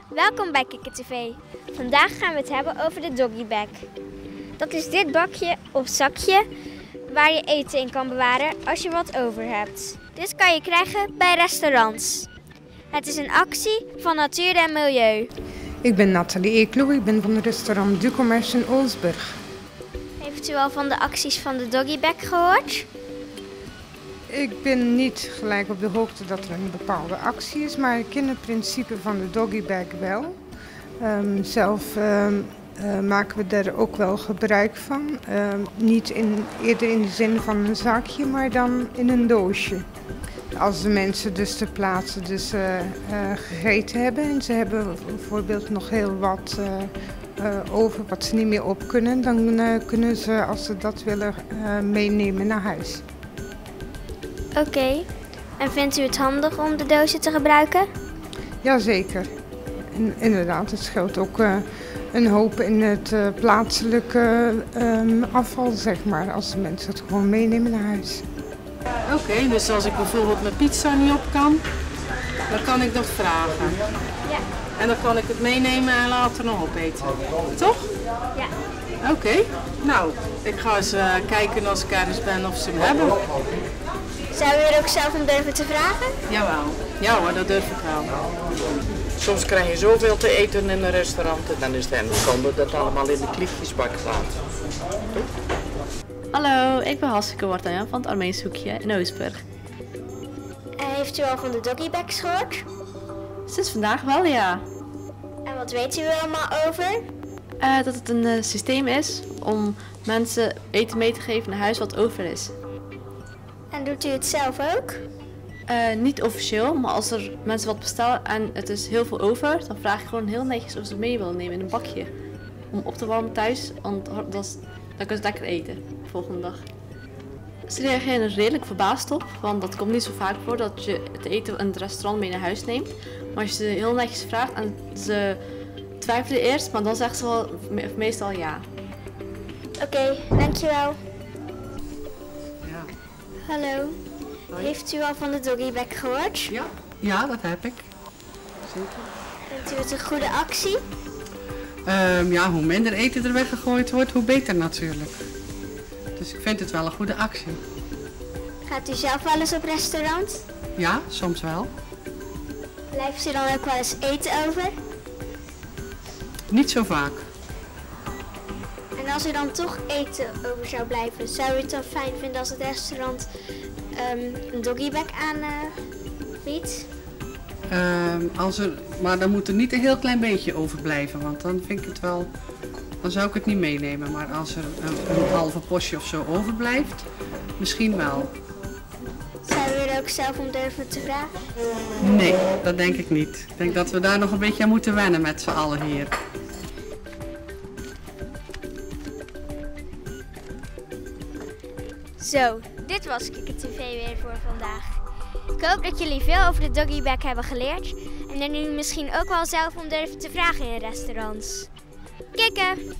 Welkom bij Kikker TV. Vandaag gaan we het hebben over de doggybag. Dat is dit bakje of zakje waar je eten in kan bewaren als je wat over hebt. Dit kan je krijgen bij restaurants. Het is een actie van Natuur en Milieu. Ik ben Nathalie Eeklo, ik ben van het restaurant Du Commerce in Oelsburg. Heeft u al van de acties van de doggybag gehoord? Ik ben niet gelijk op de hoogte dat er een bepaalde actie is, maar ik ken het principe van de doggybag wel. Zelf maken we daar ook wel gebruik van. Niet eerder in de zin van een zakje, maar dan in een doosje. Als de mensen dus ter plaatse gegeten hebben en ze hebben bijvoorbeeld nog heel wat over wat ze niet meer op kunnen, dan kunnen ze, als ze dat willen, meenemen naar huis. Oké. En vindt u het handig om de dozen te gebruiken? Jazeker. Inderdaad, het scheelt ook een hoop in het plaatselijke afval, zeg maar, als de mensen het gewoon meenemen naar huis. Oké, dus als ik bijvoorbeeld mijn pizza niet op kan, dan kan ik dat vragen. Ja. En dan kan ik het meenemen en later nog opeten. Toch? Ja. Oké. Nou, ik ga eens kijken als ik ergens ben of ze hem hebben. Zou u er ook zelf om durven te vragen? Jawel. Ja hoor, dat durf ik wel. Soms krijg je zoveel te eten in een restaurant en dan is het handig dat het allemaal in de kliekjesbak gaat. Hallo, ik ben Hasseke Wortanja van het Armeens Hoekje in Oelsburg. Heeft u al van de doggybags gehoord? Sinds vandaag wel, ja. En wat weet u er allemaal over? Dat het een systeem is om mensen eten mee te geven naar huis wat over is. En doet u het zelf ook? Niet officieel, maar als er mensen wat bestellen en het is heel veel over, dan vraag ik gewoon heel netjes of ze mee willen nemen in een bakje. Om op te warmen thuis, want dan kunnen ze lekker eten de volgende dag. Ze reageren er redelijk verbaasd op, want dat komt niet zo vaak voor dat je het eten in het restaurant mee naar huis neemt. Maar als je ze heel netjes vraagt en ze twijfelen eerst, maar dan zeggen ze wel meestal ja. Oké, dankjewel. Ja. Hallo. Hoi. Heeft u al van de doggybag gehoord? Ja, dat heb ik. Zeker. Vindt u het een goede actie? Ja, hoe minder eten er weggegooid wordt, hoe beter natuurlijk. Dus ik vind het wel een goede actie. Gaat u zelf wel eens op restaurant? Ja, soms wel. Blijft u dan ook wel eens eten over? Niet zo vaak. En als er dan toch eten over zou blijven, zou u het dan fijn vinden als het restaurant een doggybag aanbiedt? Maar dan moet er niet een heel klein beetje overblijven, want dan vind ik het wel. Dan zou ik het niet meenemen. Maar als er een halve postje of zo overblijft, misschien wel. Zou u er ook zelf om durven te vragen? Nee, dat denk ik niet. Ik denk dat we daar nog een beetje aan moeten wennen met z'n allen hier. Zo, dit was Kikker TV weer voor vandaag. Ik hoop dat jullie veel over de doggybag hebben geleerd en er nu misschien ook wel zelf om durven te vragen in restaurants. Kikken!